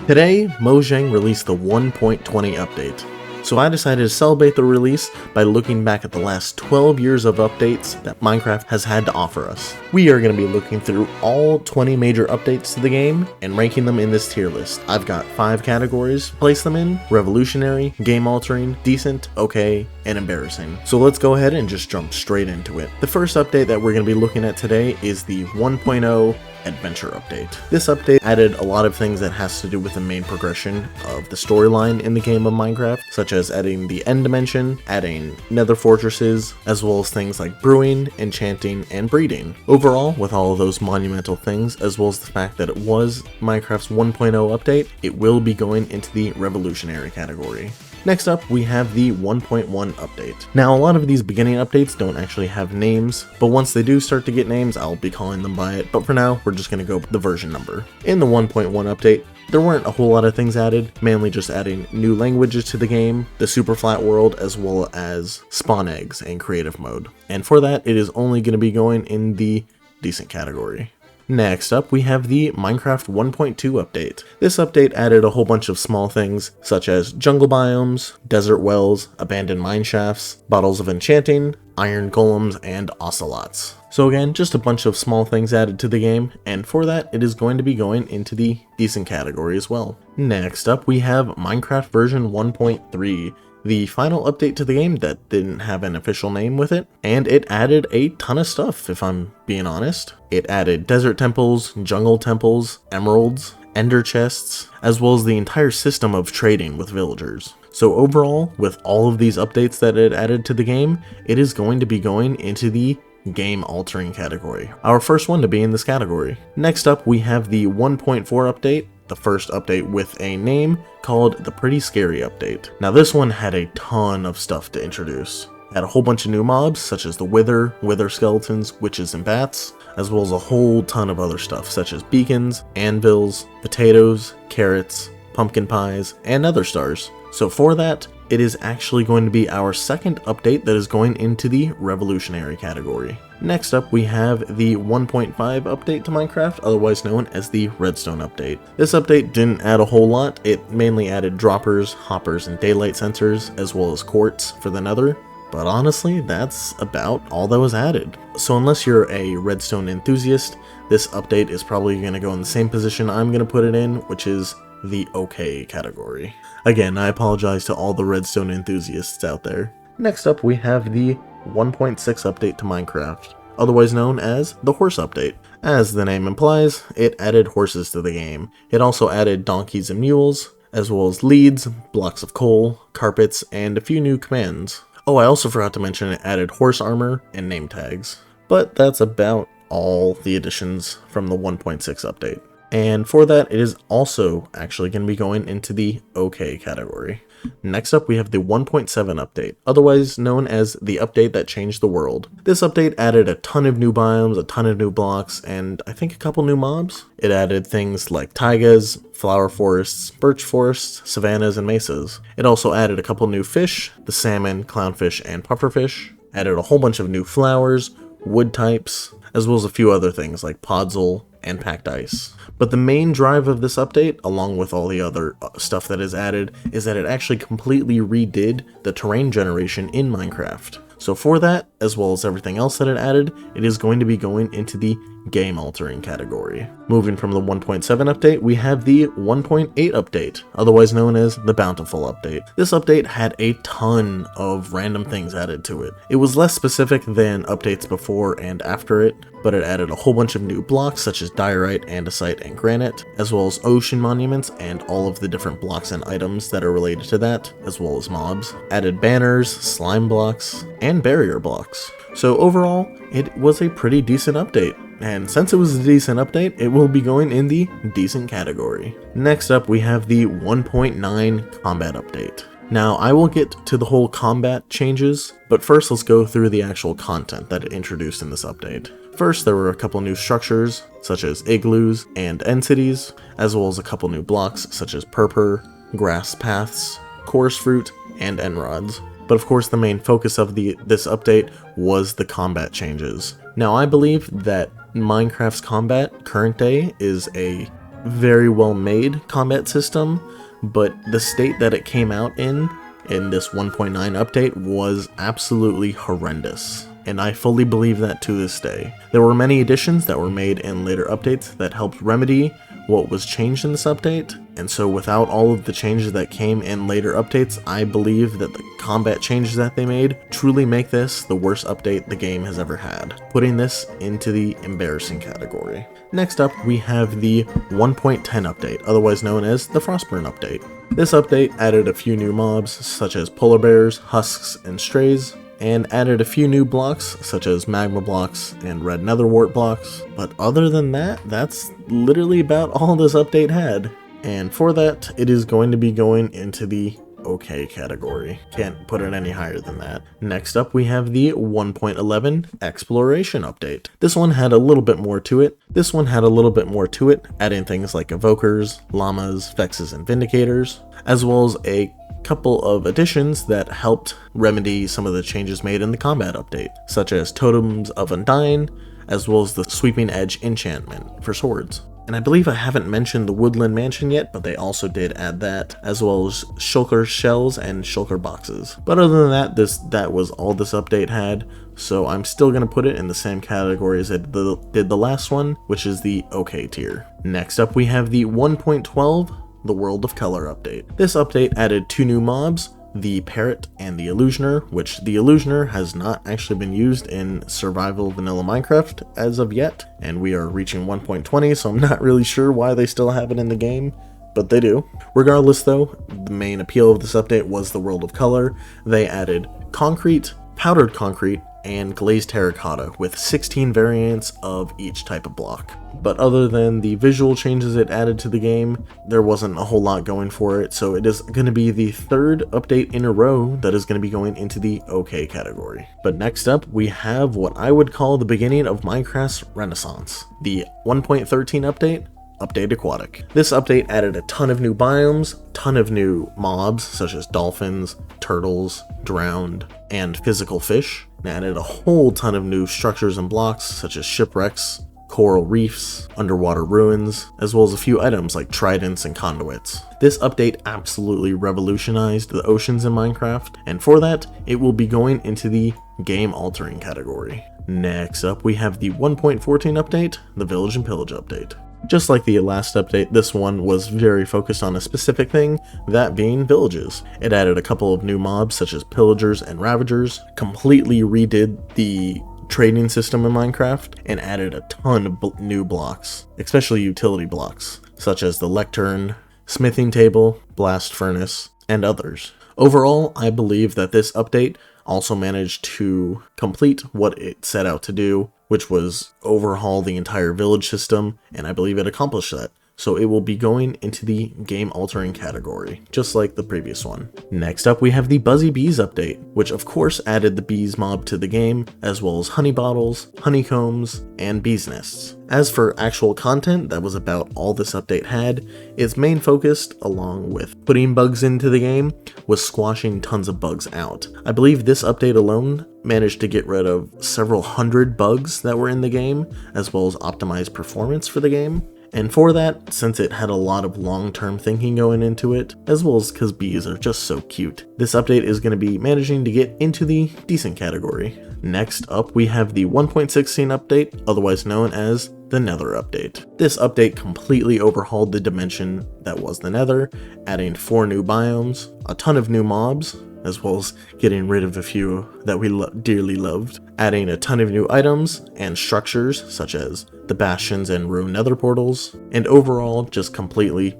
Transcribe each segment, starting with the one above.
Today, Mojang released the 1.20 update. So I decided to celebrate the release by looking back at the last 12 years of updates that Minecraft has had to offer us. We are going to be looking through all 20 major updates to the game and ranking them in this tier list. I've got 5 categories to place them in: revolutionary, game altering, decent, okay, and embarrassing. So let's go ahead and just jump straight into it. The first update that we're going to be looking at today is the 1.0 adventure update. This update added a lot of things that has to do with the main progression of the storyline in the game of Minecraft, such as adding the end dimension, adding nether fortresses, as well as things like brewing, enchanting, and breeding. Overall, with all of those monumental things, as well as the fact that it was Minecraft's 1.0 update, it will be going into the revolutionary category. Next up, we have the 1.1 update. Now, a lot of these beginning updates don't actually have names, but once they do start to get names, I'll be calling them by it, but for now, we're just going to go with the version number. In the 1.1 update, there weren't a whole lot of things added, mainly just adding new languages to the game, the super flat world, as well as spawn eggs and creative mode. And for that, it is only going to be going in the decent category. Next up, we have the Minecraft 1.2 update. This update added a whole bunch of small things, such as jungle biomes, desert wells, abandoned mine shafts, bottles of enchanting, iron golems, and ocelots. So again, just a bunch of small things added to the game, and for that, it is going to be going into the decent category as well. Next up, we have Minecraft version 1.3. The final update to the game that didn't have an official name with it, and it added a ton of stuff, if I'm being honest. It added desert temples, jungle temples, emeralds, ender chests, as well as the entire system of trading with villagers. So overall, with all of these updates that it added to the game, it is going to be going into the game altering category, our first one to be in this category. Next up, we have the 1.4 update, the first update with a name called the Pretty Scary Update. Now this one had a ton of stuff to introduce. It had a whole bunch of new mobs such as the wither skeletons, witches, and bats, as well as a whole ton of other stuff such as beacons, anvils, potatoes, carrots, pumpkin pies, and nether stars. So for that, it is actually going to be our second update that is going into the revolutionary category. Next up, we have the 1.5 update to Minecraft, otherwise known as the Redstone update. This update didn't add a whole lot. It mainly added droppers, hoppers, and daylight sensors, as well as quartz for the nether. But honestly, that's about all that was added. So unless you're a redstone enthusiast, this update is probably going to go in the same position I'm going to put it in, which is the okay category. Again, I apologize to all the redstone enthusiasts out there. Next up, we have the 1.6 update to Minecraft, otherwise known as the horse update. As the name implies, it added horses to the game. It also added donkeys and mules, as well as leads, blocks of coal, carpets, and a few new commands. Oh, I also forgot to mention it added horse armor and name tags. But that's about all the additions from the 1.6 update. And for that, it is also actually going to be going into the OK category. Next up, we have the 1.7 update, otherwise known as the update that changed the world. This update added a ton of new biomes, a ton of new blocks, and I think a couple new mobs. It added things like taigas, flower forests, birch forests, savannas, and mesas. It also added a couple new fish, the salmon, clownfish, and pufferfish. Added a whole bunch of new flowers, wood types, as well as a few other things like podzol and packed ice. But the main drive of this update, along with all the other stuff that is added, is that it actually completely redid the terrain generation in Minecraft. So for that, as well as everything else that it added, it is going to be going into the game altering category. Moving from the 1.7 update, we have the 1.8 update, otherwise known as the Bountiful update. This update had a ton of random things added to it. It was less specific than updates before and after it, but it added a whole bunch of new blocks such as diorite, andesite, and granite, as well as ocean monuments and all of the different blocks and items that are related to that, as well as mobs. Added banners, slime blocks, and barrier blocks. So overall, it was a pretty decent update. And since it was a decent update, it will be going in the decent category. Next up, we have the 1.9 combat update. Now, I will get to the whole combat changes, but first let's go through the actual content that it introduced in this update. First, there were a couple new structures, such as igloos and end cities, as well as a couple new blocks, such as purpur, grass paths, chorus fruit, and end rods. But of course, the main focus of this update was the combat changes. Now, I believe that Minecraft's combat current day is a very well made combat system, but the state that it came out in this 1.9 update was absolutely horrendous. And I fully believe that to this day. There were many additions that were made in later updates that helped remedy what was changed in this update, and so without all of the changes that came in later updates, I believe that the combat changes that they made truly make this the worst update the game has ever had, putting this into the embarrassing category. Next up, we have the 1.10 update, otherwise known as the Frostburn update. This update added a few new mobs, such as polar bears, husks, and strays, and added a few new blocks such as magma blocks and red nether wart blocks, but other than that, that's literally about all this update had. And for that, it is going to be going into the okay category. Can't put it any higher than that. Next up, we have the 1.11 exploration update. This one had a little bit more to it. Adding things like evokers, llamas, vexes, and vindicators, as well as a couple of additions that helped remedy some of the changes made in the combat update, such as totems of undying, as well as the sweeping edge enchantment for swords. And I believe I haven't mentioned the woodland mansion yet, but they also did add that, as well as shulker shells and shulker boxes. But other than that, that was all this update had, so I'm still going to put it in the same category as it did the last one, which is the okay tier. Next up, we have the 1.12 the World of Color update. This update added 2 new mobs, the Parrot and the Illusioner, which the Illusioner has not actually been used in survival vanilla Minecraft as of yet, and we are reaching 1.20, so I'm not really sure why they still have it in the game, but they do. Regardless though, the main appeal of this update was the World of Color. They added concrete, powdered concrete, and glazed terracotta with 16 variants of each type of block. But other than the visual changes it added to the game, there wasn't a whole lot going for it, so it is going to be the 3rd update in a row that is going to be going into the okay category. But next up, we have what I would call the beginning of Minecraft's renaissance, the 1.13 update, Update Aquatic. This update added a ton of new biomes, ton of new mobs such as dolphins, turtles, drowned, and physical fish, and added a whole ton of new structures and blocks such as shipwrecks, coral reefs, underwater ruins, as well as a few items like tridents and conduits. This update absolutely revolutionized the oceans in Minecraft, and for that, it will be going into the game-altering category. Next up, we have the 1.14 update, the Village and Pillage update. Just like the last update, this one was very focused on a specific thing, that being villages. It added a couple of new mobs such as pillagers and ravagers, completely redid the trading system in Minecraft, and added a ton of new blocks, especially utility blocks, such as the lectern, smithing table, blast furnace, and others. Overall, I believe that this update also managed to complete what it set out to do, which was overhaul the entire village system, and I believe it accomplished that. So it will be going into the game-altering category, just like the previous one. Next up, we have the Buzzy Bees update, which of course added the bees mob to the game, as well as honey bottles, honeycombs, and bees nests. As for actual content, that was about all this update had. Its main focus, along with putting bugs into the game, was squashing tons of bugs out. I believe this update alone managed to get rid of several hundred bugs that were in the game, as well as optimize performance for the game. And for that, since it had a lot of long-term thinking going into it, as well as because bees are just so cute, this update is going to be managing to get into the decent category. Next up, we have the 1.16 update, otherwise known as the Nether update. This update completely overhauled the dimension that was the Nether, adding 4 new biomes, a ton of new mobs, as well as getting rid of a few that we dearly loved, adding a ton of new items and structures such as the bastions and ruined nether portals, and overall just completely,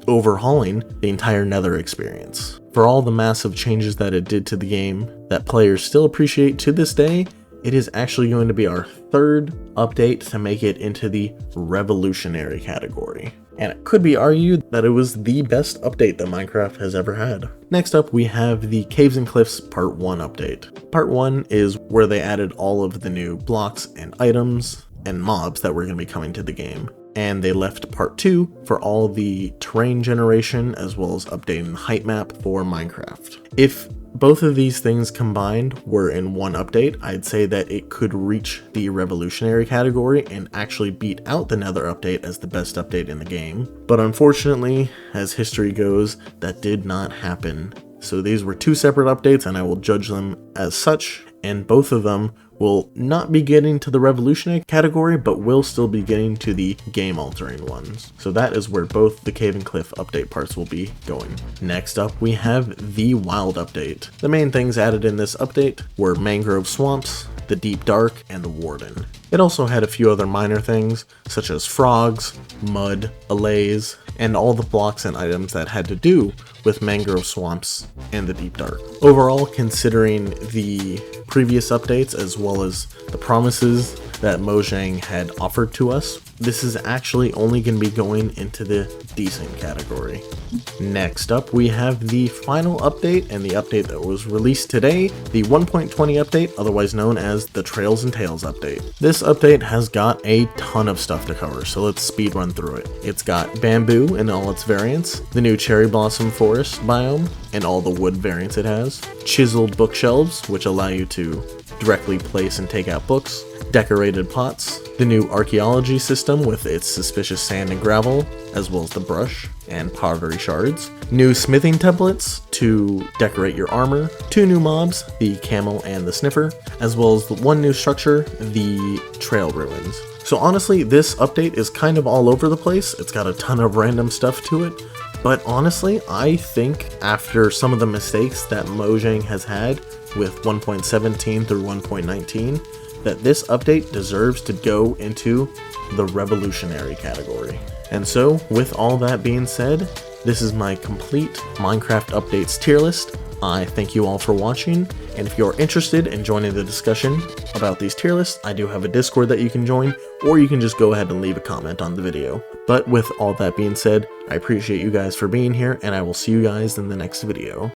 overhauling the entire Nether experience. For all the massive changes that it did to the game that players still appreciate to this day, it is actually going to be our 3rd update to make it into the revolutionary category. And it could be argued that it was the best update that Minecraft has ever had. Next up, we have the Caves and Cliffs Part 1 update. Part 1 is where they added all of the new blocks and items and mobs that were going to be coming to the game. and they left part 2 for all the terrain generation as well as updating the height map for Minecraft. If both of these things combined were in one update, I'd say that it could reach the revolutionary category and actually beat out the Nether update as the best update in the game. But unfortunately, as history goes, that did not happen. So these were 2 separate updates, and I will judge them as such, and both of them will not be getting to the revolutionary category, but will still be getting to the game-altering ones. So that is where both the Cave and Cliff update parts will be going. Next up, we have the Wild update. The main things added in this update were mangrove swamps, the Deep Dark, and the Warden. It also had a few other minor things, such as frogs, mud, allays, and all the blocks and items that had to do with mangrove swamps and the Deep Dark. Overall, considering the previous updates as well as the promises that Mojang had offered to us, this is actually only going to be going into the decent category. Next up, we have the final update, and the update that was released today, the 1.20 update, otherwise known as the Trails and Tales update. This update has got a ton of stuff to cover, so let's speed run through it. It's got bamboo in all its variants, the new cherry blossom forest biome, and all the wood variants it has, chiseled bookshelves, which allow you to directly place and take out books, decorated pots, the new archaeology system with its suspicious sand and gravel, as well as the brush and pottery shards, new smithing templates to decorate your armor, 2 new mobs, the camel and the sniffer, as well as the 1 new structure, the trail ruins. So honestly, this update is kind of all over the place. It's got a ton of random stuff to it, but honestly, I think after some of the mistakes that Mojang has had with 1.17 through 1.19, that this update deserves to go into the revolutionary category. And so, with all that being said, this is my complete Minecraft updates tier list. I thank you all for watching, and if you're interested in joining the discussion about these tier lists, I do have a Discord that you can join, or you can just go ahead and leave a comment on the video. But with all that being said, I appreciate you guys for being here, and I will see you guys in the next video.